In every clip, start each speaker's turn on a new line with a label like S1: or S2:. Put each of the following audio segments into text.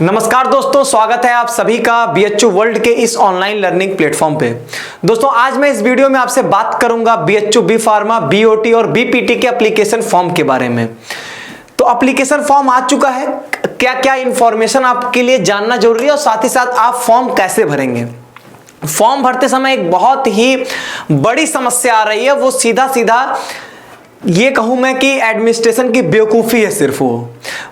S1: नमस्कार दोस्तों, स्वागत है आप सभी का बीएचयू वर्ल्ड के इस ऑनलाइन लर्निंग प्लेटफॉर्म पे। दोस्तों आज मैं इस वीडियो में आपसे बात करूंगा बीएचयू बी फार्मा, बीओटी और बीपीटी के एप्लीकेशन फॉर्म के बारे में। तो एप्लीकेशन फॉर्म आ चुका है, क्या क्या इंफॉर्मेशन आपके लिए जानना जरूरी है और साथ ही साथ आप फॉर्म कैसे भरेंगे। फॉर्म भरते समय एक बहुत ही बड़ी समस्या आ रही है, वो सीधा सीधा ये कहूं मैं कि एडमिनिस्ट्रेशन की बेवकूफ़ी है। सिर्फ वो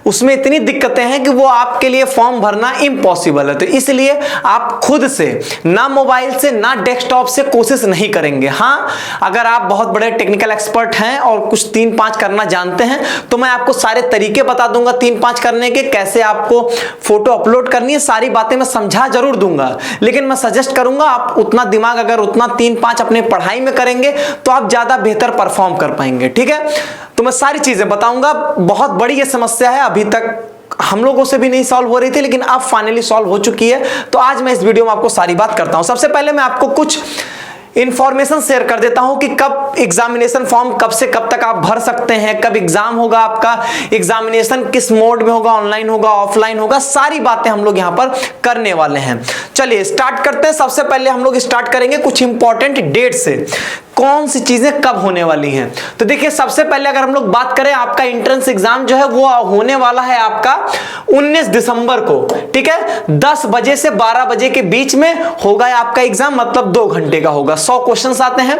S1: उसमें इतनी दिक्कतें हैं कि वो आपके लिए फॉर्म भरना इम्पॉसिबल है। तो इसलिए आप खुद से ना मोबाइल से ना डेस्कटॉप से कोशिश नहीं करेंगे। हाँ, अगर आप बहुत बड़े टेक्निकल एक्सपर्ट हैं और कुछ 3-5 करना जानते हैं तो मैं आपको सारे तरीके बता दूंगा 3-5 करने के, कैसे आपको फोटो अपलोड करनी है, सारी बातें मैं समझा जरूर दूंगा। लेकिन मैं सजेस्ट करूंगा आप उतना दिमाग अगर उतना 3-5 अपने पढ़ाई में करेंगे तो आप ज्यादा बेहतर परफॉर्म कर पाएंगे। ठीक है, तो मैं सारी चीजें बताऊंगा। बहुत बड़ी ये समस्या है, अभी तक हम लोगों से भी नहीं सॉल्व हो रही थी लेकिन अब फाइनली सॉल्व हो चुकी है। तो आज मैं इस वीडियो में आपको सारी बात करता हूं। सबसे पहले मैं आपको कुछ इंफॉर्मेशन शेयर कर देता हूं कि कब एग्जामिनेशन फॉर्म कब से कब तक आप भर सकते हैं, कब एग्जाम होगा, आपका एग्जामिनेशन किस मोड में होगा, ऑनलाइन होगा, ऑफलाइन होगा, सारी बातें हम लोग यहां पर करने वाले हैं। चलिए स्टार्ट करते हैं। सबसे पहले हम लोग स्टार्ट करेंगे कुछ इंपॉर्टेंट डेट से, कौन सी चीजें कब होने वाली हैं। तो देखिए सबसे पहले अगर हम लोग बात करें, आपका एंट्रेंस एग्जाम जो है वो होने वाला है आपका 19 दिसंबर को। ठीक है, 10 बजे से 12 बजे के बीच में होगा आपका एग्जाम, मतलब 2 घंटे का होगा। 100 क्वेश्चंस आते हैं।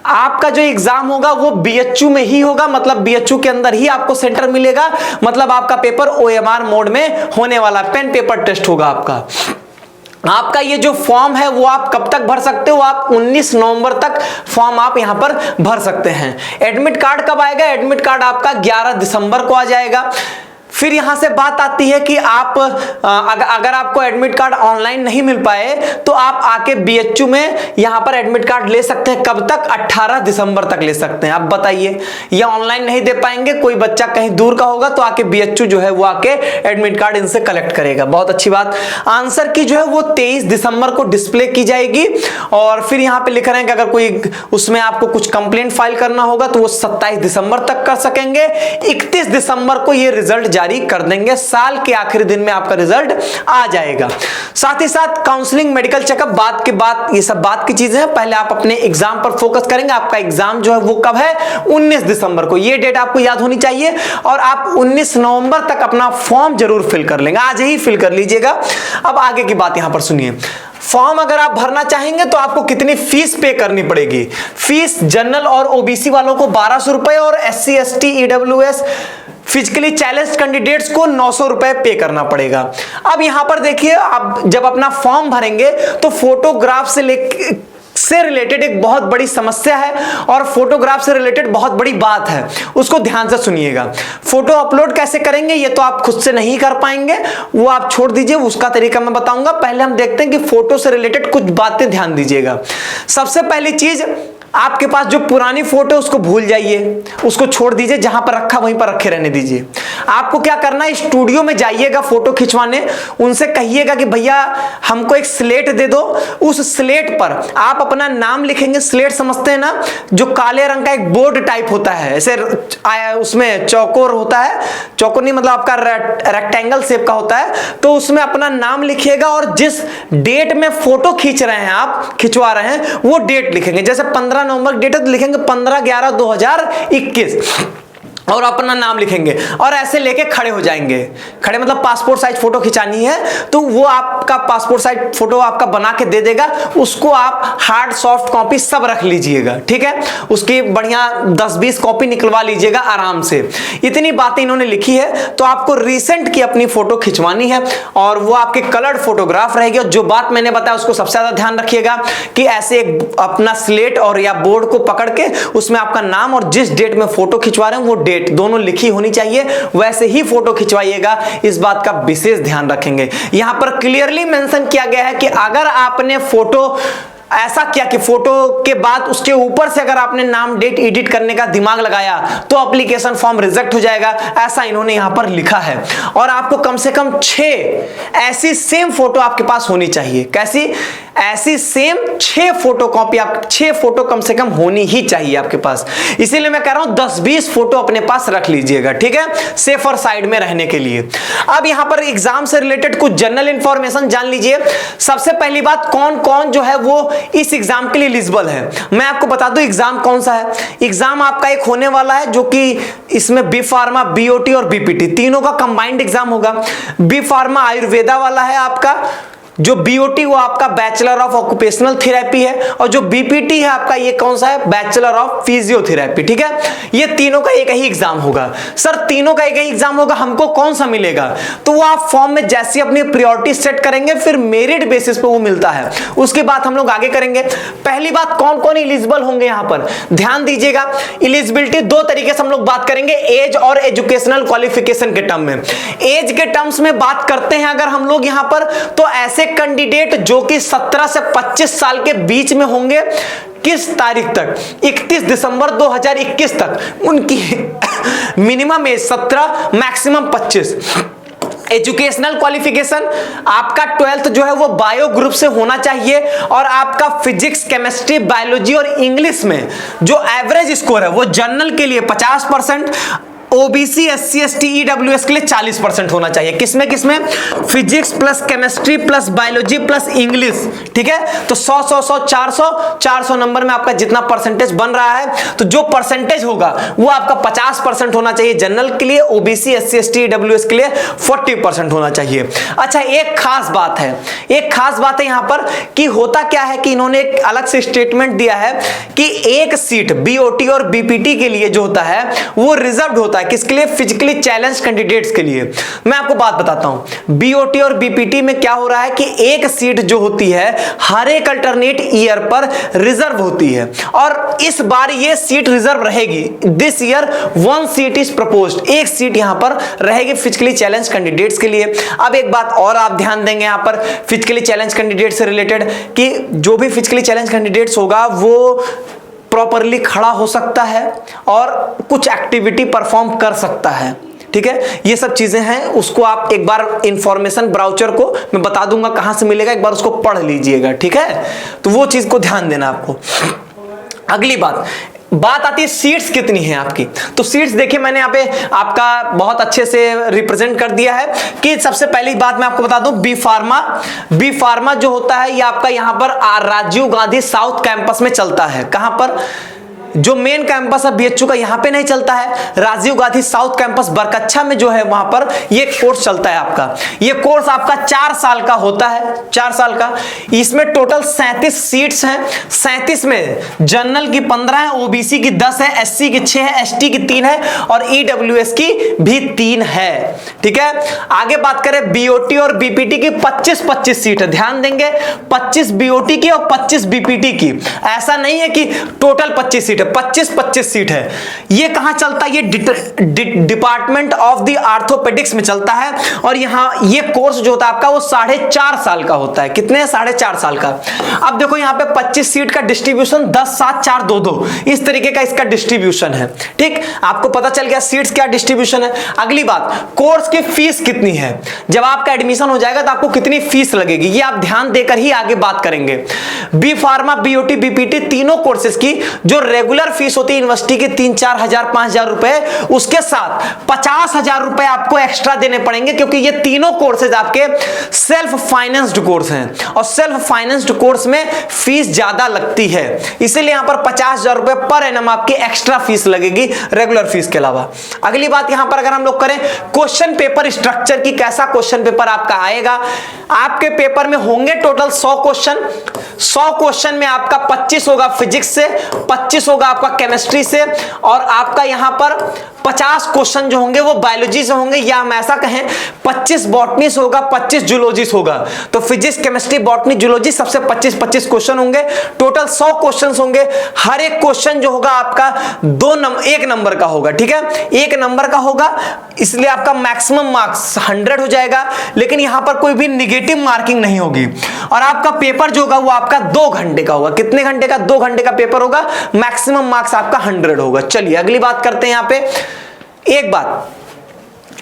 S1: आपका जो एग्जाम होगा वो बीएचयू में ही होगा, मतलब बीएचयू के अंदर ही आपको सेंटर मिलेगा। मतलब आपका पेपर ओएमआर मोड में होने वाला, पेन पेपर टेस्ट होगा आपका। आपका ये जो फॉर्म है वो आप कब तक भर सकते हो, आप 19 नवंबर तक फॉर्म आप यहां पर भर सकते हैं। एडमिट कार्ड कब आएगा? एडमिट कार्ड आपका 11 दिसंबर को आ जाएगा। फिर यहां से बात आती है कि आप अगर आपको एडमिट कार्ड ऑनलाइन नहीं मिल पाए तो आप आके बीएचयू में यहां पर एडमिट कार्ड ले सकते हैं। कब तक? 18 दिसंबर तक ले सकते हैं। आप बताइए, ये ऑनलाइन नहीं दे पाएंगे, कोई बच्चा कहीं दूर का होगा तो आके बीएचयू जो है वो आके एडमिट कार्ड इनसे कलेक्ट करेगा। बहुत अच्छी बात। आंसर की जो है वो 23 दिसंबर को डिस्प्ले की जाएगी। और फिर यहां पे लिख रहे हैं कि अगर कोई उसमें आपको कुछ कंप्लेंट फाइल करना होगा तो वो 27 दिसंबर तक कर सकेंगे। 31 दिसंबर को ये रिजल्ट जारी कर देंगे। साल के आखिरी दिन में आपका रिजल्ट आ जाएगा। साथ ही साथ काउंसलिंग, मेडिकल चेकअप, बात के बाद, ये सब बात की चीजें हैं। पहले आप अपने एग्जाम पर फोकस करेंगे। आपका एग्जाम जो है वो कब है? 19 दिसंबर को। ये डेट आपको याद होनी चाहिए। और आप 19 नवंबर तक अपना फॉर्म जरूर फिल कर लेंगे, आज ही फिल कर लीजिएगा। अब आगे की बात यहां पर सुनिए। फॉर्म अगर आप भरना चाहेंगे तो आपको कितनी फीस पे करनी पड़ेगी? फीस जनरल और ओबीसी वालों को 1200 रुपए और SC, ST, EWS, physically challenged candidates को 900 रुपए पे करना पड़ेगा। अब यहां पर देखिए, आप जब अपना फॉर्म भरेंगे तो फोटोग्राफ से रिलेटेड एक बहुत बड़ी समस्या है और फोटोग्राफ से रिलेटेड बहुत बड़ी बात है, उसको ध्यान से सुनिएगा। फोटो अपलोड कैसे करेंगे ये तो आप खुद से नहीं कर पाएंगे, वो आप छोड़ दीजिए, उसका तरीका मैं बताऊंगा। पहले हम देखते हैं कि फोटो से रिलेटेड कुछ बातें ध्यान दीजिएगा। सबसे पहली चीज, आपके पास जो पुरानी फोटो उसको भूल जाइए, उसको छोड़ दीजिए, जहां पर रखा वहीं पर रखे रहने दीजिए। आपको क्या करना है, स्टूडियो में जाइएगा फोटो खिंचवाने, उनसे कहिएगा कि भैया हमको एक स्लेट दे दो। उस स्लेट पर आप अपना नाम लिखेंगे। स्लेट समझते हैं ना, जो काले रंग का एक बोर्ड टाइप होता है, ऐसे उसमें चौकोर होता है, चौकोर नहीं मतलब आपका रेक्टेंगल शेप का होता है। तो उसमें अपना नाम लिखिएगा और जिस डेट में फोटो खींच रहे हैं, आप खिंचवा रहे हैं, वो डेट लिखेंगे। जैसे 15 नवंबर डेट है तो लिखेंगे 15/11/2021 और अपना नाम लिखेंगे और ऐसे लेके खड़े हो जाएंगे। खड़े मतलब पासपोर्ट साइज फोटो खिंचानी है तो वो आपका पासपोर्ट साइज फोटो आपका बना के दे देगा। उसको आप हार्ड सॉफ्ट कॉपी सब रख लीजिएगा। ठीक है, उसकी बढ़िया 10-20 कॉपी निकलवा लीजिएगा आराम से। इतनी बातें इन्होंने लिखी है। तो आपको रिसेंट की अपनी फोटो खिंचवानी है और वो आपके कलर्ड फोटोग्राफ रहेगी। और जो बात मैंने बताया उसको सबसे ज्यादा ध्यान रखिएगा कि ऐसे एक अपना स्लेट और या बोर्ड को पकड़ के उसमें आपका नाम और जिस डेट में फोटो खिंचवा रहे हैं वो डेट दोनों लिखी होनी चाहिए, वैसे ही फोटो खिंचवाइएगा। इस बात का विशेष ध्यान रखेंगे। यहां पर क्लियरली मेंशन किया गया है कि अगर आपने फोटो ऐसा किया कि फोटो के बाद उसके ऊपर से अगर आपने नाम डेट एडिट करने का दिमाग लगाया तो एप्लीकेशन फॉर्म रिजेक्ट हो जाएगा, ऐसा इन्होंने यहां पर लिखा है। और आपको कम से कम 6 ऐसी सेम फोटो आपके पास होनी चाहिए। कैसी? ऐसी सेम 6 फोटोकॉपी, आप 6 फोटो कम से कम होनी ही चाहिए आपके पास। इसीलिए मैं कह रहा हूं 10-20 फोटो अपने पास रख लीजिएगा, ठीक है, सेफर साइड में रहने के लिए। अब यहां पर एग्जाम से रिलेटेड कुछ जनरल इंफॉर्मेशन जान लीजिए। सबसे पहली बात, कौन कौन जो है वो इस एग्जाम के लिए एलिजिबल है, मैं आपको बता दूं एग्जाम कौन सा है। एग्जाम आपका एक होने वाला है जो कि इसमें बी फार्मा, बीओटी और बीपीटी तीनों का कंबाइंड एग्जाम होगा। बी फार्मा आयुर्वेदा वाला है आपका, जो बीओटी वो आपका बैचलर ऑफ ऑक्यूपेशनल थेरेपी है, और जो बीपीटी है आपका ये कौन सा है, बैचलर ऑफ फिजियोथेरेपी, ठीक है। ये तीनों का एक ही एग्जाम होगा। सर तीनों का एक ही एग्जाम होगा, हमको कौन सा मिलेगा, तो वो आप फॉर्म में जैसी अपनी प्रायोरिटी सेट करेंगे फिर मेरिट बेसिस पे वो मिलता है, उसकी बात हम लोग आगे करेंगे। पहली बात, कौन कौन एलिजिबल होंगे यहां पर ध्यान दीजिएगा। एलिजिबिलिटी दो तरीके से हम लोग बात करेंगे, एज और एजुकेशनल क्वालिफिकेशन के टर्म में। एज के टर्म्स में बात करते हैं अगर हम लोग यहां पर, तो ऐसे कैंडिडेट जो कि 17 से 25 साल के बीच में होंगे, किस तारीख तक, 31 दिसंबर 2021 तक उनकी minimum age 17, maximum 25। Educational qualification आपका 12th जो है वो बायो ग्रुप से होना चाहिए, और आपका फिजिक्स, केमिस्ट्री, बायोलॉजी और इंग्लिश में जो एवरेज स्कोर है वो जनरल के लिए 50%, ओबीसी, एससी, एसटी, ईडब्ल्यूएस के लिए 40% होना चाहिए। किसमें किसमें, physics plus chemistry plus biology plus English, ठीक है। तो 100 400 नंबर में आपका जितना परसेंटेज बन रहा है, तो जो परसेंटेज होगा वो आपका 50% होना चाहिए जनरल के लिए, ओबीसी, एससी, एसटी, ईडब्ल्यूएस के लिए 40% होना चाहिए। अच्छा, एक खास बात है यहां पर कि होता क्या है कि इन्होंने एक अलग से स्टेटमेंट दिया है कि एक सीट बीओटी और बीपीटी के लिए जो होता है वो रिजर्व्ड होता है, किसके लिए, फिजिकली चैलेंज कैंडिडेट्स के लिए। मैं आपको बात बताता हूं, बीओटी और बीपीटी में क्या हो रहा है कि एक सीट जो होती है हर एक अल्टरनेट ईयर पर रिजर्व होती है, और इस बार ये सीट रिजर्व रहेगी। This year 1 seat is proposed, एक सीट यहां पर रहेगी फिजिकली चैलेंज कैंडिडेट्स के लिए। अब एक बात और आप ध्यान देंगे यहां पर फिजिकली चैलेंज कैंडिडेट से रिलेटेड, कि जो भी फिजिकली चैलेंज कैंडिडेट्स होगा वो प्रॉपरली खड़ा हो सकता है और कुछ एक्टिविटी परफॉर्म कर सकता है, ठीक है। ये सब चीजें हैं, उसको आप एक बार इंफॉर्मेशन ब्राउचर को मैं बता दूंगा कहां से मिलेगा, एक बार उसको पढ़ लीजिएगा, ठीक है। तो वो चीज को ध्यान देना आपको। अगली बात आती है सीट्स कितनी हैं आपकी। तो सीट्स देखिए मैंने यहाँ पे आपका बहुत अच्छे से रिप्रेजेंट कर दिया है कि सबसे पहली बात मैं आपको बता दूं, बी फार्मा जो होता है ये आपका यहाँ पर राजीव गांधी साउथ कैंपस में चलता है। कहां पर, जो मेन कैंपस है बीएचयू का यहां पे नहीं चलता है, राजीव गांधी साउथ कैंपस बरकच्छा में जो है वहां पर ये कोर्स चलता है आपका। ये कोर्स आपका 4 साल का होता है, 4 साल का। इसमें टोटल 37 सीट्स हैं। 37 में जनरल की 15 है, ओबीसी की 10 है, एससी की 6 है, एसटी की 3 है और ईडब्ल्यूएस की भी 3 है, ठीक है। आगे बात करें बीओटी और बीपीटी की 25-25 सीट है। ध्यान देंगे 25 बीओटी की और 25 बीपीटी की, ऐसा नहीं है कि टोटल 25 सीट, 25-25 सीट है। ये कहां चलता है, ये डिपार्टमेंट ऑफ द ऑर्थोपेडिक्स में चलता है, और यहां ये कोर्स जो होता है आपका वो 4.5 साल का होता है। कितने, 4.5 साल का। अब देखो यहां पे 25 सीट का डिस्ट्रीब्यूशन 10, 7, 4, 2, 2 इस तरीके का इसका डिस्ट्रीब्यूशन है, ठीक। आपको पता चल गया सीट्स क्या डिस्ट्रीब्यूशन है। अगली बात, कोर्स की फीस कितनी है। जब आपका एडमिशन हो जाएगा तो आपको कितनी फीस लगेगी ये आप ध्यान देकर ही आगे बात करेंगे। बी फार्मा, बीओटी, बीपीटी तीनों कोर्सेज की जो रेगुलर फीस होती है यूनिवर्सिटी के 3-4 हजार 5,000 रुपए, उसके साथ 50,000 रुपए आपको एक्स्ट्रा देने पड़ेंगे, क्योंकि ये तीनों कोर्सेज आपके सेल्फ फाइनेंस्ड कोर्स हैं और सेल्फ फाइनेंस्ड कोर्स में फीस ज्यादा लगती है, इसीलिए यहां पर 50,000 रुपए पर एनम आपकी एक्स्ट्रा फीस लगेगी रेगुलर फीस के अलावा। अगली बात यहां पर अगर हम लोग करें क्वेश्चन पेपर स्ट्रक्चर की, कैसा क्वेश्चन पेपर आपका आएगा। आपके पेपर में होंगे टोटल 100 क्वेश्चन। 100 क्वेश्चन में आपका 25 होगा फिजिक्स से, 25 होगा आपका केमिस्ट्री से, और आपका यहां पर 50 क्वेश्चन जो होंगे वो बायोलॉजी से होंगे, या हम ऐसा कहें 25 बॉटनी से होगा, 25 जूलॉजी से होगा। तो फिजिक्स, केमिस्ट्री, बॉटनी, जूलॉजी सबसे 25-25 क्वेश्चन होंगे। टोटल 100 क्वेश्चन होंगे। हर एक क्वेश्चन जो होगा आपका 1 नंबर का होगा, ठीक है, 1 नंबर का होगा, इसलिए आपका मैक्सिमम मार्क्स 100 हो जाएगा। लेकिन यहां पर कोई भी निगेटिव मार्किंग नहीं होगी, और आपका पेपर जो होगा वो आपका 2 घंटे का होगा। कितने घंटे का, 2 घंटे का पेपर होगा, मैक्सिमम मार्क्स आपका 100 होगा। चलिए अगली बात करते हैं। यहां पे एक बात,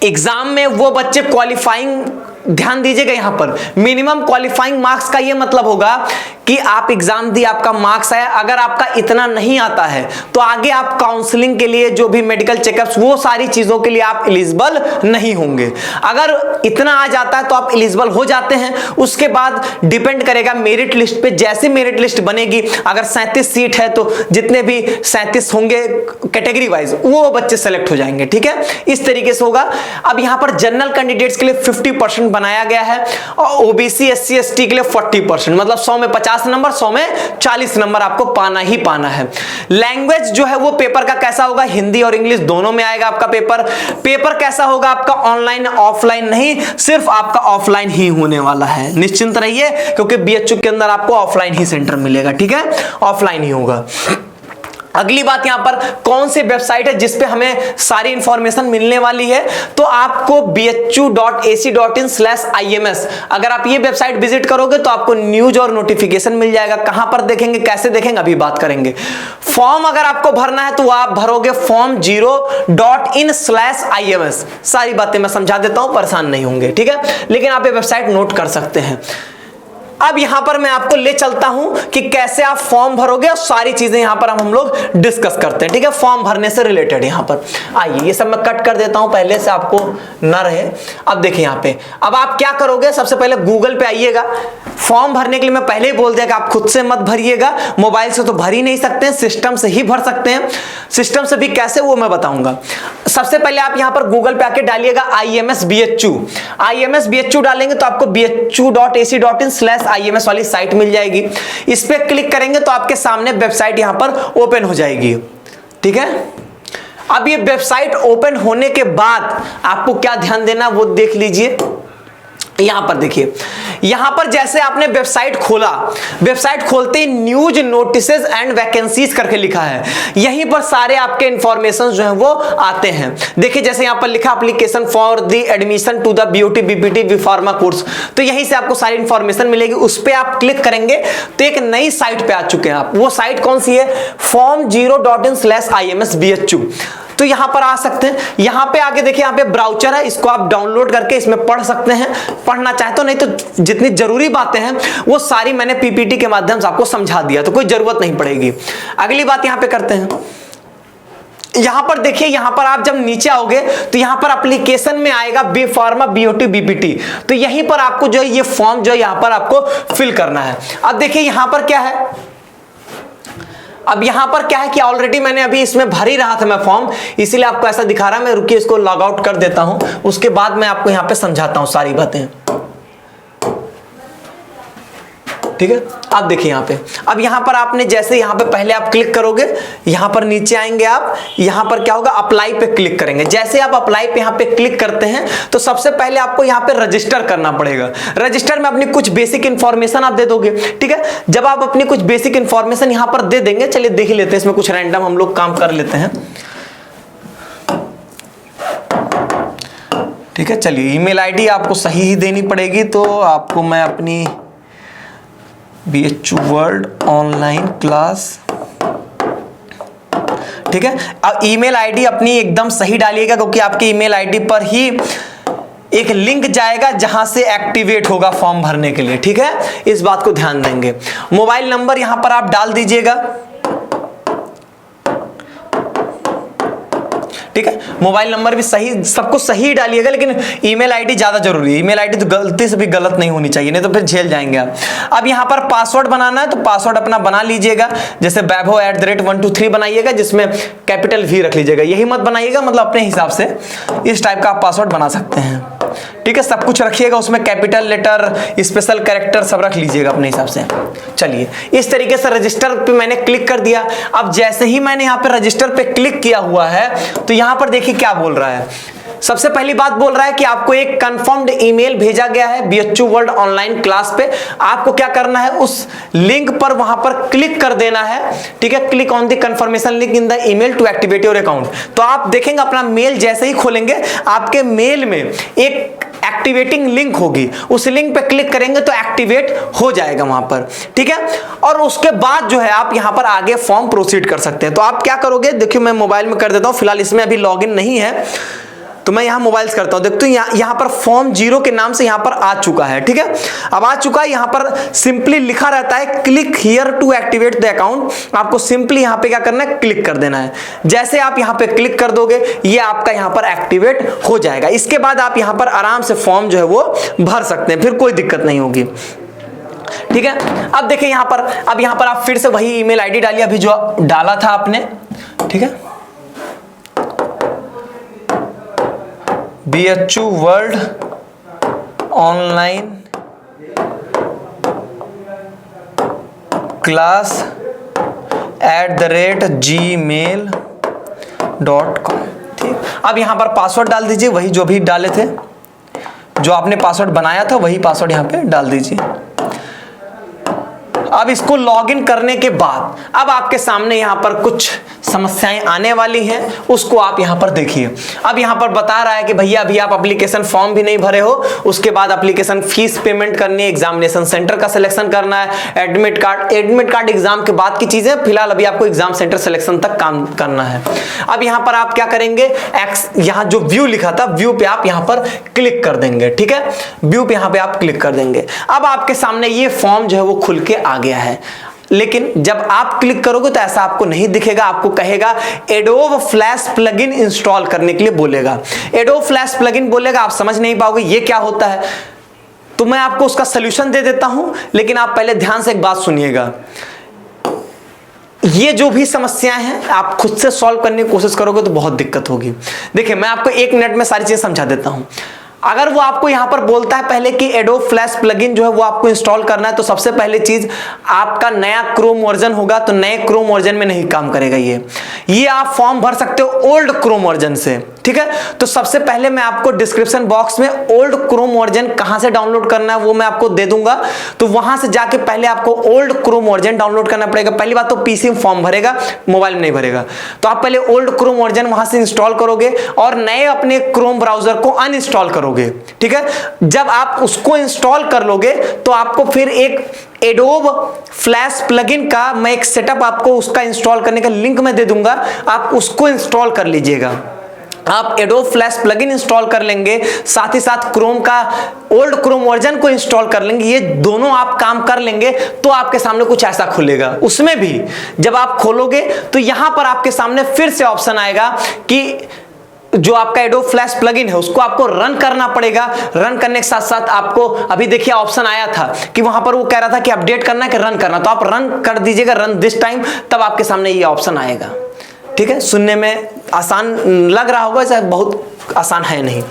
S1: एग्जाम में वो बच्चे क्वालिफाइंग ध्यान दीजिएगा, यहां पर मिनिमम क्वालिफाइंग मार्क्स का यह मतलब होगा कि आप एग्जाम दिए, आपका मार्क्स आया, अगर आपका इतना नहीं आता है तो आगे आप काउंसलिंग के लिए, जो भी मेडिकल चेकअप्स, वो सारी चीजों के लिए आप एलिजिबल नहीं होंगे। अगर इतना आ जाता है तो आप एलिजिबल हो जाते हैं। उसके बाद डिपेंड करेगा मेरिट लिस्ट पे, जैसे मेरिट लिस्ट बनेगी, अगर 37 सीट है तो जितने भी 37 होंगे कैटेगरी वाइज, वो बच्चे सेलेक्ट हो जाएंगे। ठीक है, इस तरीके से होगा। अब यहां पर जनरल कैंडिडेट्स के लिए 50% बनाया गया है और ओबीसी एससी एसटी के लिए 40%, मतलब 100 में 50 नंबर, 100 में 40 नंबर आपको पाना ही पाना है। लैंग्वेज जो है वो पेपर का कैसा होगा, हिंदी और इंग्लिश दोनों में आएगा आपका पेपर। पेपर कैसा होगा आपका, ऑनलाइन ऑफलाइन नहीं, सिर्फ आपका ऑफलाइन ही होने वाला है। निश्चिंत रहिए, क्योंकि बीएचयू के अंदर आपको ऑफलाइन ही सेंटर मिलेगा। ठीक है, ऑफलाइन ही होगा। अगली बात, यहां पर कौन सी वेबसाइट है जिसपे हमें सारी इंफॉर्मेशन मिलने वाली है, तो आपको bhu.ac.in/IMS, अगर आप ये वेबसाइट विजिट करोगे तो आपको न्यूज और नोटिफिकेशन मिल जाएगा। कहां पर देखेंगे, कैसे देखेंगे, अभी बात करेंगे। फॉर्म अगर आपको भरना है तो आप भरोगे form0.in/IMS। सारी बातें मैं समझा देता हूं, परेशान नहीं होंगे। ठीक है, लेकिन आप ये वेबसाइट नोट कर सकते हैं। अब यहां पर मैं आपको ले चलता हूं कि कैसे आप फॉर्म भरोगे और सारी चीजें यहां पर हम लोग डिस्कस करते हैं। ठीक है, फॉर्म भरने से रिलेटेड यहां पर आइए, ये सब मैं कट कर देता हूं पहले से, आपको ना रहे। अब देखिए यहां पे, अब आप क्या करोगे, सबसे पहले गूगल पे आइएगा। फॉर्म भरने के लिए मैं पहले ही बोल दिया कि आप खुद से मत भरिएगा, मोबाइल से तो भर ही नहीं सकते हैं, सिस्टम से ही भर सकते हैं। सिस्टम से भी कैसे, वो मैं बताऊंगा। सबसे पहले आप यहां पर गूगल पे आके डालिएगा IMS BHU। IMS BHU डालेंगे तो आपको bhu.ac.in/IMS वाली साइट मिल जाएगी। इस पे क्लिक करेंगे तो आपके सामने वेबसाइट यहां पर ओपन हो जाएगी। ठीक है, अब ये वेबसाइट ओपन होने के बाद आपको क्या ध्यान देना वो देख लीजिए। यहां पर देखिए, यहां पर जैसे आपने वेबसाइट खोला, वेबसाइट खोलते ही न्यूज नोटिसेस एंड वैकेंसीज करके लिखा है। यहीं पर सारे आपके इंफॉर्मेशन जो है वो आते हैं। देखिए जैसे यहां पर लिखा application for the admission to the BOT BPT B pharma course, तो यहीं से आपको सारी इंफॉर्मेशन मिलेगी। उस पर आप क्लिक करेंगे तो एक नई साइट पे आ चुके हैं आप। वो साइट कौन सी है, form0.in/IMS BHU। तो यहां पर आ सकते हैं। यहां पे आगे देखिए, यहां पे ब्राउचर है, इसको आप डाउनलोड करके इसमें पढ़ सकते हैं, पढ़ना चाहे तो। नहीं तो जितनी जरूरी बातें हैं वो सारी मैंने PPT के माध्यम से आपको समझा दिया, तो कोई जरूरत नहीं पड़ेगी। अगली बात यहां पे करते हैं। यहां पर देखिए, यहां पर आप जब नीचे आओगे तो यहां पर एप्लीकेशन में आएगा बी फार्मा BOT BPT, तो यहीं पर आपको जो है ये फॉर्म जो है यहां पर आपको फिल करना है। अब देखिए यहां पर क्या है, अब यहां पर क्या है कि ऑलरेडी मैंने अभी इसमें भर ही रहा था मैं फॉर्म, इसीलिए आपको ऐसा दिखा रहा है। मैं रुकिए, इसको लॉग आउट कर देता हूं, उसके बाद मैं आपको यहां पे समझाता हूं सारी बातें। ठीक है, अब देखिए यहां पे, अब यहां पर आपने जैसे यहां पे पहले आप क्लिक करोगे, यहां पर नीचे आएंगे आप, यहां पर क्या होगा, अप्लाई पे क्लिक करेंगे। जैसे आप अप्लाई पे यहां पे क्लिक करते हैं तो सबसे पहले आपको यहां पे रजिस्टर करना पड़ेगा। रजिस्टर में अपनी कुछ बेसिक इंफॉर्मेशन आप दे दोगे। ठीक है, जब आप अपनी कुछ बेसिक इंफॉर्मेशन यहां पर दे देंगे, चलिए देख ही लेते हैं, इसमें कुछ रैंडम हम लोग काम कर लेते हैं। ठीक है, चलिए ईमेल आईडी आपको सही ही देनी पड़ेगी, तो आपको मैं अपनी BHU वर्ल्ड ऑनलाइन क्लास, ठीक है, अब ईमेल आईडी अपनी एकदम सही डालिएगा, क्योंकि आपकी ईमेल आईडी पर ही एक लिंक जाएगा जहां से एक्टिवेट होगा फॉर्म भरने के लिए। ठीक है, इस बात को ध्यान देंगे। मोबाइल नंबर यहां पर आप डाल दीजिएगा। ठीक है, मोबाइल नंबर भी सही, सब कुछ सही डालिएगा, लेकिन ईमेल आईडी ज्यादा जरूरी है। ईमेल आईडी तो गलती से भी गलत नहीं होनी चाहिए, नहीं तो फिर झेल जाएंगे आप। अब यहां पर पासवर्ड बनाना है तो पासवर्ड अपना बना लीजिएगा, जैसे वैभव@123 बनाइएगा, जिसमें कैपिटल V रख लीजिएगा। यही मत बनाइएगा, मतलब अपने हिसाब से इस टाइप का आप पासवर्ड बना सकते हैं। ठीक है, सब कुछ रखिएगा, उसमें कैपिटल लेटर, स्पेशल कैरेक्टर सब रख लीजिएगा अपने हिसाब से। चलिए, इस तरीके से रजिस्टर पे मैंने क्लिक कर दिया। अब जैसे ही मैंने यहाँ पे रजिस्टर पे क्लिक किया हुआ है तो यहाँ पर देखिए क्या बोल रहा है। सबसे पहली बात बोल रहा है कि आपको एक कंफर्म्ड ईमेल भेजा गया है BHU वर्ल्ड ऑनलाइन क्लास पे। आपको क्या करना है, उस लिंक पर वहां पर क्लिक कर देना है। ठीक है, click on the confirmation link in the email to activate your account. तो आप देखेंगे अपना मेल जैसे ही खोलेंगे, आपके मेल में एक एक्टिवेटिंग लिंक होगी, उस लिंक पे क्लिक करेंगे तो एक्टिवेट हो जाएगा वहां पर। ठीक है, और उसके बाद जो है आप यहां पर आगे फॉर्म प्रोसीड कर सकते हैं। तो आप क्या करोगे, देखिए मैं मोबाइल में कर देता हूं, फिलहाल इसमें अभी लॉगिन नहीं है, तो मैं यहाँ मोबाइल्स करता हूँ, देखते हो यहाँ पर फॉर्म 0 के नाम से यहाँ पर आ चुका है। ठीक है, अब आ चुका है, यहाँ पर सिंपली लिखा रहता है click here to activate the account. आपको सिंपली यहाँ पे क्या करना है, क्लिक कर देना है। जैसे आप यहाँ पे क्लिक कर दोगे ये आपका यहाँ पर एक्टिवेट हो जाएगा। इसके बाद आप यहाँ पर आराम से फॉर्म जो है वो भर सकते हैं, फिर कोई दिक्कत नहीं होगी। ठीक है, अब देखिए यहाँ पर, अब यहाँ पर आप फिर से वही ईमेल आईडी डालिए अभी जो डाला था आपने। ठीक है, BHU world online class @gmail.com। ठीक, अब यहां पर पासवर्ड डाल दीजिए, वही जो भी डाले थे, जो आपने पासवर्ड बनाया था वही पासवर्ड यहां पे डाल दीजिए। अब इसको लॉगिन करने के बाद अब आपके सामने यहां पर कुछ समस्याएं आने वाली हैं, उसको आप यहां पर देखिए। अब यहां पर बता रहा है कि भैया अभी आप एप्लीकेशन फॉर्म भी नहीं भरे हो, उसके बाद एप्लीकेशन फीस पेमेंट करनी है, एग्जामिनेशन सेंटर का सिलेक्शन करना है, एडमिट कार्ड एग्जाम के बाद की चीजें, फिलहाल अभी आपको एग्जाम सेंटर सिलेक्शन तक काम करना है। अब यहां पर आप क्या करेंगे, यहां जो व्यू लिखा था व्यू पे आप यहां पर क्लिक कर देंगे। ठीक है, व्यू पे यहां पे आप क्लिक कर देंगे। अब आपके सामने ये फॉर्म जो है वो खुल के आ गया है, लेकिन जब आप क्लिक करोगे तो ऐसा आपको नहीं दिखेगा, आपको कहेगा एडोब फ्लैश प्लगइन इंस्टॉल करने के लिए बोलेगा। एडोब फ्लैश प्लगइन बोलेगा, आप समझ नहीं पाओगे ये क्या होता है, तो मैं आपको उसका सलूशन दे देता हूं, लेकिन आप पहले ध्यान से एक बात सुनिएगा। ये जो भी समस्याएं हैं आप खुद से सॉल्व करने की कोशिश करोगे तो बहुत दिक्कत होगी। देखिए मैं आपको 1 मिनट में सारी चीजें समझा देता हूं। अगर वो आपको यहां पर बोलता है पहले कि एडोब फ्लैश प्लगइन जो है वो आपको इंस्टॉल करना है, तो सबसे पहले चीज आपका नया क्रोम वर्जन होगा, तो नए क्रोम वर्जन में नहीं काम करेगा ये आप फॉर्म भर सकते हो ओल्ड क्रोम वर्जन से। ठीक है, तो सबसे पहले मैं आपको डिस्क्रिप्शन बॉक्स में ओल्ड क्रोम वर्जन कहां से डाउनलोड करना है वो मैं आपको दे दूंगा, तो वहां से जाके पहले आपको ओल्ड क्रोम वर्जन डाउनलोड करना पड़ेगा। पहली बात तो पीसी में फॉर्म भरेगा, मोबाइल में नहीं भरेगा, तो आप पहले ओल्ड क्रोम वर्जन वहां से इंस्टॉल करोगे और नए अपने क्रोम ब्राउजर को अनइंस्टॉल करोगे। ठीक है, जब आप उसको इंस्टॉल कर लोगे तो आपको फिर एक एडोब फ्लैश प्लगइन का मैं एक सेटअप आपको उसका इंस्टॉल करने का लिंक मैं दे दूंगा, आप उसको इंस्टॉल कर लीजिएगा। आप एडोब फ्लैश प्लगइन इंस्टॉल कर लेंगे, साथ ही साथ क्रोम का ओल्ड क्रोम वर्जन को इंस्टॉल कर लेंगे, ये दोनों आप काम कर लेंगे तो आपके सामने कुछ ऐसा खुलेगा। उसमें भी जब आप खोलोगे तो यहां पर आपके सामने फिर से ऑप्शन आएगा कि जो आपका एडोब फ्लैश प्लगइन है उसको आपको रन करना पड़ेगा। रन करने के साथ साथ आपको अभी देखिए ऑप्शन आया था कि वहां पर वो कह रहा था कि अपडेट करना है कि रन करना, तो आप रन कर दीजिएगा, रन दिस टाइम, तब आपके सामने ये ऑप्शन आएगा। ठीक है, सुनने में आसान लग रहा होगा, ऐसा बहुत आसान है नहीं।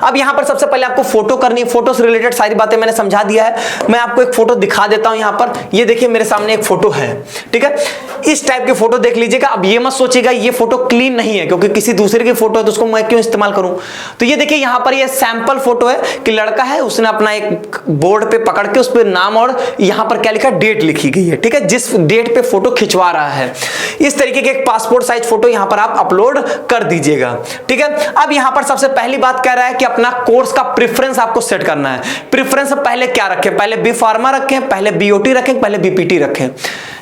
S1: अब यहां पर सबसे पहले आपको फोटो करनी है, फोटो से रिलेटेड सारी बातें मैंने समझा दिया है। मैं आपको एक फोटो दिखा देता हूं। यहां पर ये देखिए मेरे सामने एक फोटो है। ठीक है, इस टाइप की फोटो देख लीजिएगा। अब ये मत सोचिएगा ये फोटो क्लीन नहीं है, क्योंकि किसी दूसरे की फोटो है तो उसको मैं क्यों इस्तेमाल करूं। तो ये देखिए यहां पर ये सैंपल फोटो है कि लड़का है, उसने अपना एक बोर्ड पे पकड़ के उस पर नाम और यहां पर क्या लिखा, डेट लिखी गई है। ठीक है, जिस डेट पे फोटो खिंचवा रहा है, इस तरीके के एक पासपोर्ट साइज फोटो यहां पर आप अपलोड कर दीजिएगा। ठीक है, अब यहां पर सबसे पहली बात कह रहा है कि अपना कोर्स का प्रेफरेंस आपको सेट करना है। प्रेफरेंस पहले क्या रखें, पहले बी फार्मा रखें, पहले बीओटी रखें, पहले बीपीटी रखें।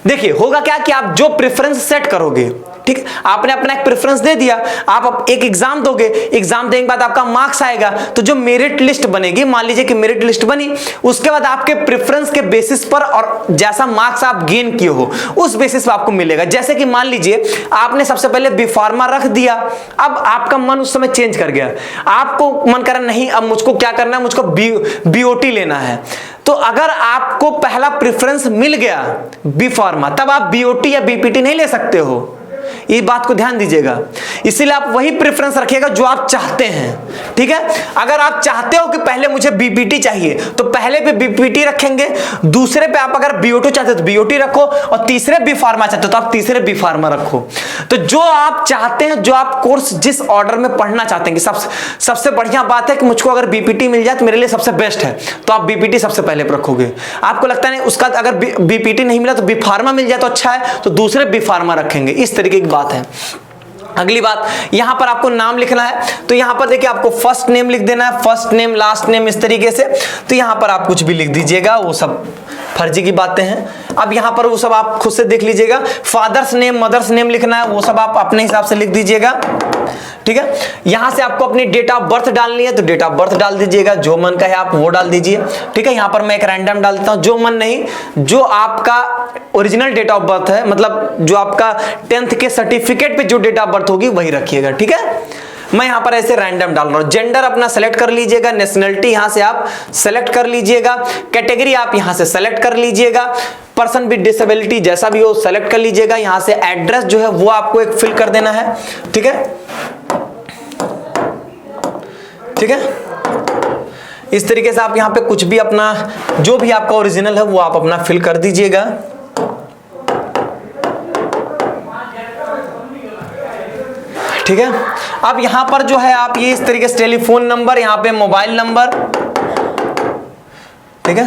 S1: देखिए होगा क्या कि आप जो प्रेफरेंस सेट करोगे, ठीक, आपने अपना एक प्रेफरेंस दे दिया, आप एक एग्जाम दोगे, एग्जाम देने के बाद आपका मार्क्स आएगा, तो जो मेरिट लिस्ट बनेगी, मान लीजिए कि मेरिट लिस्ट बनी, उसके बाद आपके प्रेफरेंस के बेसिस पर और जैसा मार्क्स आप गेन किए हो उस बेसिस पर आपको मिलेगा। जैसे कि मान लीजिए आपने सबसे पहले बी फार्मा रख दिया, अब आपका मन उस समय चेंज कर गया, आपको मन करा नहीं अब मुझको क्या करना है, मुझको बीओटी लेना है। तो अगर आपको पहला प्रेफरेंस मिल गया बी फार्मा, तब आप बीओटी या बीपीटी नहीं ले सकते हो। इस बात को ध्यान दीजिएगा, इसीलिए आप वही प्रेफरेंस रखिएगा जो आप चाहते हैं। ठीक है, अगर आप चाहते हो कि पहले मुझे बीपीटी चाहिए तो पहले पे बीपीटी रखेंगे, दूसरे पे आप अगर बीओटी चाहते हो तो बीओटी रखो, और तीसरे बी फार्मा चाहते हो तो आप तीसरे बी फार्मा रखो। तो जो आप चाहते हैं, जो आप कोर्स जिस ऑर्डर में पढ़ना चाहते हैं, कि सबसे बढ़िया बात है कि मुझको अगर बीपीटी मिल जाए तो मेरे लिए सबसे बेस्ट है, तो आप बीपीटी सबसे पहले रखोगे। आपको लगता है उसका अगर बीपीटी नहीं मिला तो बी फार्मा मिल जाए तो अच्छा है, तो दूसरे बी फार्मा रखेंगे। इस तरीके की बात है। अगली बात, यहां पर आपको नाम लिखना है, तो यहां पर देखिए आपको फर्स्ट नेम लिख देना है, फर्स्ट नेम लास्ट नेम इस तरीके से। तो यहां पर आप कुछ भी लिख दीजिएगा, वो सब फर्जी की बातें हैं। अब यहां पर वो सब आप खुद से देख लीजिएगा। फादर्स नेम, मदर्स नेम लिखना है, वो सब आप अपने हिसाब से लिख दीजिएगा। ठीक है। यहां से आपको अपनी डेट ऑफ बर्थ डालनी है तो डेट ऑफ बर्थ डाल दीजिएगा, जो मन का है आप वो डाल दीजिए, ठीक है। यहां पर मैं एक रैंडम डाल देता हूं, जो मन नहीं, जो आपका ओरिजिनल डेट ऑफ बर्थ है, मतलब जो आपका 10th के सर्टिफिकेट पे जो डेट ऑफ बर्थ होगी वही रखिएगा, ठीक है। मैं यहां पर ऐसे रैंडम डाल रहा हूं। जेंडर अपना सेलेक्ट कर लीजिएगा, नेशनलिटी यहां से आप सेलेक्ट कर लीजिएगा, कैटेगरी आप यहां से सेलेक्ट कर लीजिएगा, पर्सन विद डिसेबिलिटी जैसा भी हो सेलेक्ट कर लीजिएगा। यहां से एड्रेस जो है वो आपको एक फिल कर देना है, ठीक है, ठीक है। इस तरीके से आप यहां पे कुछ भी अपना जो भी आपका ओरिजिनल है वो आप अपना फिल कर दीजिएगा, ठीक है। अब यहां पर जो है आप ये इस तरीके से टेलीफोन नंबर, यहां पे मोबाइल नंबर, ठीक है।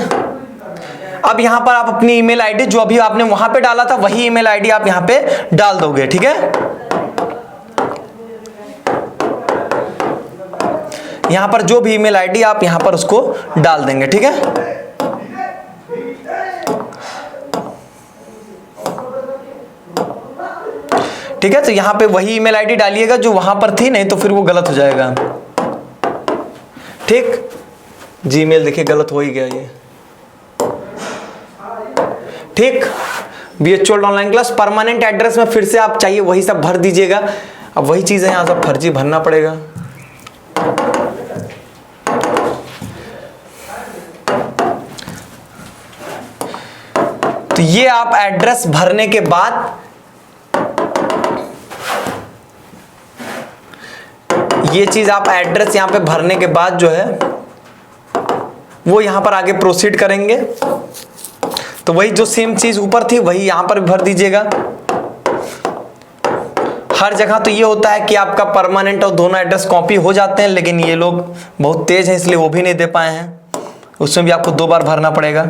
S1: अब यहां पर आप अपनी ईमेल आईडी जो अभी आपने वहां पे डाला था वही ईमेल आईडी आप यहां पे डाल दोगे, ठीक है। यहां पर जो भी ईमेल आईडी आप यहां पर उसको डाल देंगे, ठीक है। ठीक है, तो यहां पे वही ईमेल आईडी डालिएगा जो वहां पर थी, नहीं तो फिर वो गलत हो जाएगा, ठीक। जीमेल देखिए गलत हो ही गया ये, ठीक। BHU online class permanent address में फिर से आप चाहिए वही सब भर दीजिएगा। अब वही चीज है, यहां सब फर्जी भरना पड़ेगा। तो ये आप एड्रेस भरने के बाद ये चीज आप एड्रेस यहां पे भरने के बाद जो है वो यहां पर आगे प्रोसीड करेंगे। तो वही जो सेम चीज ऊपर थी वही यहां पर भर दीजिएगा। हर जगह तो ये होता है कि आपका परमानेंट और दोनों एड्रेस कॉपी हो जाते हैं, लेकिन ये लोग बहुत तेज हैं इसलिए वो भी नहीं दे पाए हैं, उसमें भी आपको 2 बार भरना पड़ेगा।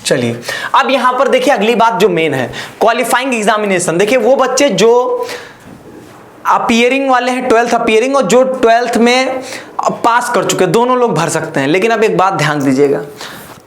S1: चलिए अब यहां पर देखिए अगली बात जो मेन है, क्वालिफाइंग एग्जामिनेशन। देखिए वो बच्चे जो अपीयरिंग वाले हैं, 12th अपीयरिंग, और जो 12th में पास कर चुके, दोनों लोग भर सकते हैं। लेकिन अब एक बात ध्यान दीजिएगा,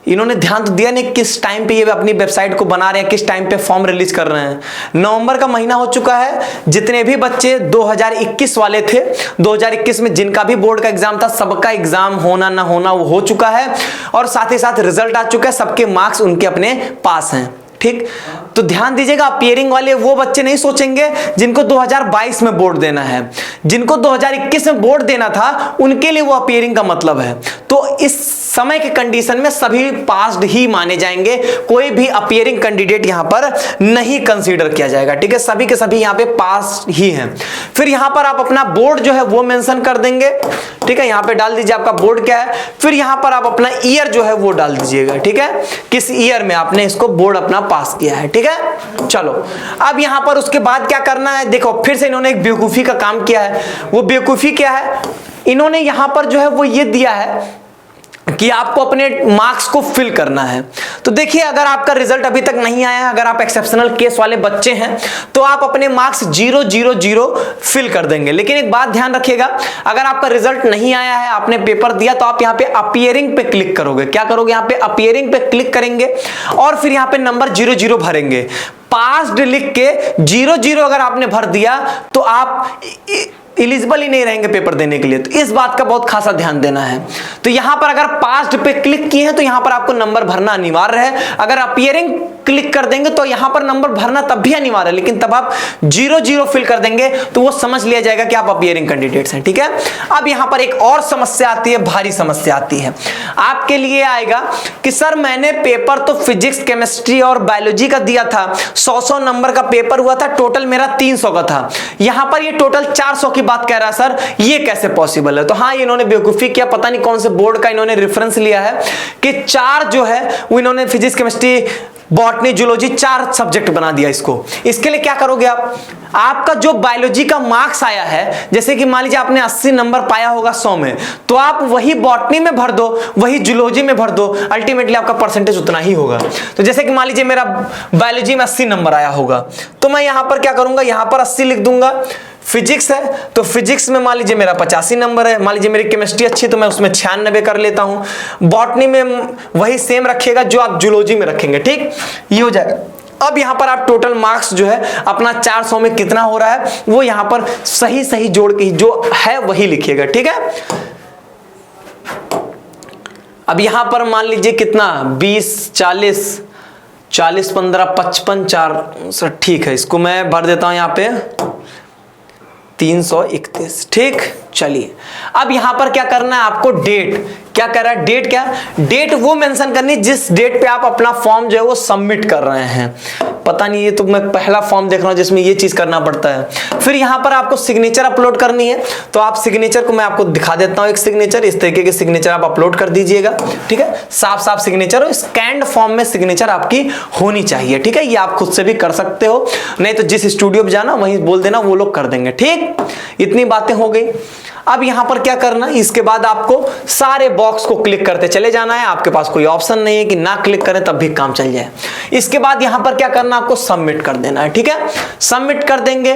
S1: इन्होंने ध्यान तो दिया नहीं किस टाइम पे ये अपनी वेबसाइट को बना रहे हैं, किस टाइम पे फॉर्म रिलीज कर रहे हैं। नवंबर का महीना हो चुका है, जितने भी बच्चे 2021 वाले थे, 2021 में जिनका भी बोर्ड का एग्जाम था, सबका एग्जाम होना ना होना वो हो चुका है, और साथ ही साथ रिजल्ट आ चुका है, सबके मार्क्स उनके अपने पास हैं, ठीक। तो ध्यान दीजिएगा, अपीयरिंग वाले वो बच्चे नहीं सोचेंगे जिनको 2022 में बोर्ड देना है, जिनको 2021 में बोर्ड देना था उनके लिए वो अपीयरिंग का मतलब है। तो इस समय के कंडीशन में सभी पास्ड ही माने जाएंगे, कोई भी अपीयरिंग कैंडिडेट यहां पर नहीं कंसीडर किया जाएगा, ठीक है। सभी के सभी यहां पे पास ही हैं। फिर यहां पर आप अपना बोर्ड जो है वो मेंशन कर देंगे, ठीक है। यहां पे डाल दीजिए आपका बोर्ड क्या है, फिर यहां पर आप अपना ईयर जो है वो डाल दीजिएगा, ठीक है, किस ईयर में आपने इसको बोर्ड अपना पास किया है, ठीक है। चलो अब यहां पर उसके बाद क्या करना है, देखो फिर से इन्होंने एक बेवकूफी का काम किया है। वो बेवकूफी क्या है, इन्होंने यहां पर जो है वो ये दिया है कि आपको अपने मार्क्स को फिल करना है। तो देखिए अगर आपका रिजल्ट अभी तक नहीं आया है, अगर आप एक्सेप्शनल केस वाले बच्चे हैं तो आप अपने मार्क्स 0 0 0 फिल कर देंगे। लेकिन एक बात ध्यान रखिएगा, अगर आपका रिजल्ट नहीं आया है, आपने पेपर दिया, तो आप यहाँ पे अपीयरिंग पे क्लिक करोगे। क्या करोगे, यहाँ पे अपीयरिंग पे क्लिक करेंगे और फिर यहाँ पे नंबर 0 0 भरेंगे। पास्ड लिख के 0 0 अगर आपने भर दिया तो आप एलिजिबल ही नहीं रहेंगे पेपर देने के लिए। तो इस बात का बहुत खासा ध्यान देना है। तो यहां पर अगर पास्ट पे क्लिक किए हैं तो यहां पर आपको नंबर भरना अनिवार्य है। अगर अपीयरिंग क्लिक कर देंगे तो यहां पर नंबर भरना तब भी अनिवार्य है, लेकिन तब आप 0 0 फिल कर देंगे तो वो समझ लिया जाएगा कि आप अपीयरिंग कैंडिडेट्स हैं, ठीक है। अब यहां पर एक और समस्या आती है, भारी समस्या आती है आपके लिए आएगा कि सर मैंने पेपर तो फिजिक्स, केमिस्ट्री और बायोलॉजी का दिया था, 100 नंबर का पेपर हुआ था, टोटल मेरा 300 का था, यहां पर ये टोटल 400 की बात कह रहा है, सर ये कैसे पॉसिबल है। तो हाँ, इन्होंने बेवकूफी किया, पता नहीं कौन से बोर्ड का इन्होंने रेफरेंस लिया है कि 4 जो है वो इन्होंने physics, chemistry, botany, zoology 4 subject बना दिया इसको। इसके लिए क्या करोगे आप, आपका जो बायोलॉजी का मार्क्स आया है, जैसे कि मान लीजिए आपने 80 नंबर पाया होगा 100 में, तो आप वही बॉटनी में भर दो, वही जूलॉजी में भर दो, अल्टीमेटली आपका परसेंटेज उतना ही होगा। तो जैसे कि मान लीजिए मेरा बायोलॉजी में 80 नंबर आया होगा, तो मैं यहां पर क्या करूंगा, यहां पर 80 लिख दूंगा। फिजिक्स है तो फिजिक्स में मान लीजिए मेरा 85 नंबर है, मान लीजिए मेरी केमिस्ट्री अच्छी तो मैं उसमें 96 कर लेता हूं। बॉटनी में वही सेम रखिएगा जो आप जूलॉजी में रखेंगे, ठीक, ये हो जाएगा अब यहां पर आप टोटल मार्क्स जो है अपना 400 में कितना हो रहा है वो यहां पर सही सही जोड़ के जो है वही लिखिएगा, ठीक है। अब यहां पर मान लीजिए कितना 20 40 40 15 55 4, ठीक है, इसको मैं भर देता हूं यहां पे 331, ठीक। चलिए अब यहां पर क्या करना है आपको, डेट क्या कर रहा है, डेट क्या, डेट वो मेंशन करनी जिस डेट पे आप अपना फॉर्म जो है वो सबमिट कर रहे हैं। पता नहीं, ये तो मैं पहला फॉर्म देख रहा हूं जिसमें ये चीज करना पड़ता है। फिर यहां पर आपको सिग्नेचर अपलोड करनी है, तो आप सिग्नेचर को मैं आपको दिखा देता हूं। एक सिग्नेचर इस तरीके के सिग्नेचर आप अपलोड कर दीजिएगा, ठीक है। साफ साफ सिग्नेचर हो, स्कैन्ड फॉर्म में सिग्नेचर आपकी होनी चाहिए, ठीक है। ये आप खुद से भी कर सकते हो, नहीं तो जिस स्टूडियो में जाना वहीं बोल देना, वो लोग कर देंगे, ठीक। इतनी बातें हो गई। अब यहां पर क्या करना, इसके बाद आपको सारे बॉक्स को क्लिक करते चले जाना है। आपके पास कोई ऑप्शन नहीं है कि ना क्लिक करें तब भी काम चल जाए। इसके बाद यहां पर क्या करना, आपको सबमिट कर देना है, ठीक है। सबमिट कर देंगे,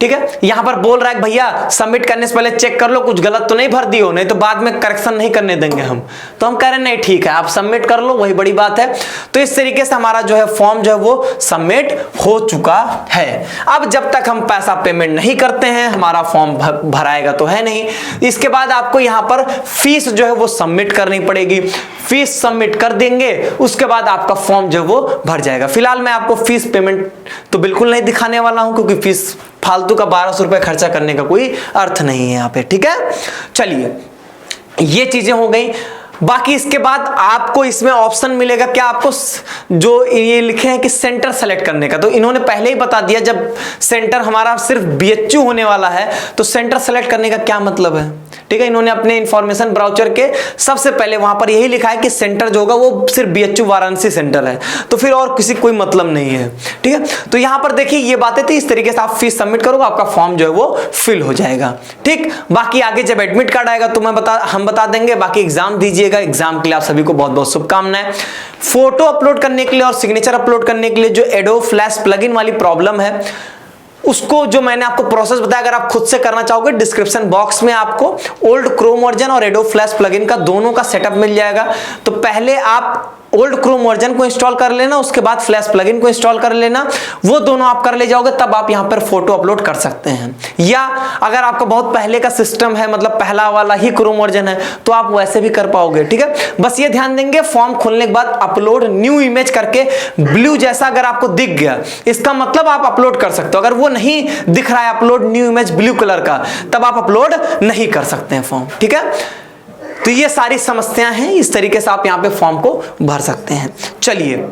S1: ठीक है। यहां पर बोल रहा है भैया सबमिट करने से पहले चेक कर लो कुछ गलत तो नहीं भर दी हो, नहीं तो बाद में करेक्शन नहीं करने देंगे हम। तो हम कह रहे हैं नहीं ठीक है, आप सबमिट कर लो, वही बड़ी बात है। तो इस तरीके से हमारा जो है फॉर्म जो है वो सबमिट हो चुका है। अब जब तक हम पैसा पेमेंट नहीं करते हैं हमारा फॉर्म भराएगा तो है नहीं। इसके बाद आपको यहां पर फीस जो है वो सबमिट करनी पड़ेगी। फीस सबमिट कर देंगे, उसके बाद आपका फॉर्म जो है वो भर जाएगा। फिलहाल मैं आपको फीस पेमेंट तो बिल्कुल नहीं दिखाने वाला हूं, क्योंकि फीस फालतू का 1200 रुपए खर्चा करने का कोई अर्थ नहीं है यहाँ पे, ठीक है। चलिए ये चीजें हो गई। बाकी इसके बाद आपको इसमें ऑप्शन मिलेगा क्या, आपको जो ये लिखे हैं कि सेंटर सेलेक्ट करने का, तो इन्होंने पहले ही बता दिया जब सेंटर हमारा सिर्फ बीएचयू होने वाला है तो सेंटर सेलेक्ट करने का क्या मतलब है, ठीक है। इन्होंने अपने इंफॉर्मेशन ब्राउचर के सबसे पहले वहां पर यही लिखा है कि सेंटर जो होगा वो सिर्फ बीएचयू वाराणसी सेंटर है, तो फिर और किसी कोई मतलब नहीं है, ठीक है। तो यहां पर देखिए ये बातें थी, इस तरीके से आप फीस सबमिट करोगे आपका फॉर्म जो है वो फिल हो जाएगा, ठीक। बाकी आगे जब एडमिट कार्ड आएगा तो हम बता देंगे। बाकी एग्जाम दीजिएगा, एग्जाम के लिए आप सभी को बहुत बहुत शुभकामनाएं। फोटो अपलोड करने के लिए और सिग्नेचर अपलोड करने के लिए जो एडोब फ्लैश प्लगइन वाली प्रॉब्लम है उसको जो मैंने आपको प्रोसेस बताया, अगर आप खुद से करना चाहोगे डिस्क्रिप्शन बॉक्स में आपको ओल्ड क्रोम वर्जन और एडोब फ्लैश प्लगइन का दोनों का सेटअप मिल जाएगा। तो पहले आप ओल्ड क्रोम वर्जन को इंस्टॉल कर लेना, उसके बाद फ्लैश प्लगइन को इंस्टॉल कर लेना, वो दोनों आप कर ले जाओगे तब आप यहां पर फोटो अपलोड कर सकते हैं। या अगर आपका बहुत पहले का सिस्टम है, मतलब पहला वाला ही क्रोम वर्जन है, तो आप वैसे भी कर पाओगे, ठीक है। बस ये ध्यान देंगे फॉर्म खोलने के बाद अपलोड न्यू इमेज करके ब्लू जैसा अगर आपको दिख गया इसका मतलब आप अपलोड कर सकते हो। अगर वो नहीं दिख रहा है upload new image blue colour का, तब आप अपलोड नहीं कर सकते हैं फॉर्म, ठीक है। तो ये सारी समस्याएं हैं, इस तरीके से आप यहां पे फॉर्म को भर सकते हैं। चलिए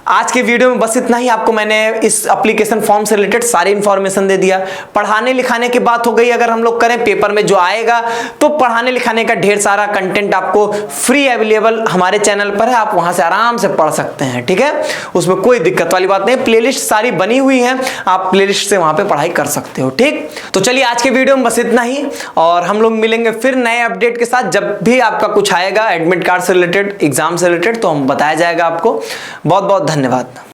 S1: आज के वीडियो में बस इतना ही। आपको मैंने इस एप्लीकेशन फॉर्म से रिलेटेड सारी इंफॉर्मेशन दे दिया। पढ़ाने लिखाने की बात हो गई, अगर हम लोग करें पेपर में जो आएगा तो पढ़ाने लिखाने का ढेर सारा कंटेंट आपको फ्री अवेलेबल हमारे चैनल पर है, आप वहां से आराम से पढ़ सकते हैं, ठीक है। उसमें कोई दिक्कत वाली बात नहीं, प्लेलिस्ट सारी बनी हुई है, आप प्लेलिस्ट से वहां पर पढ़ाई कर सकते हो, ठीक। तो चलिए आज के वीडियो में बस इतना ही, और हम लोग मिलेंगे फिर नए अपडेट के साथ। जब भी आपका कुछ आएगा एडमिट कार्ड से रिलेटेड, एग्जाम से रिलेटेड, तो हम बताया जाएगा आपको। बहुत बहुत धन्यवाद।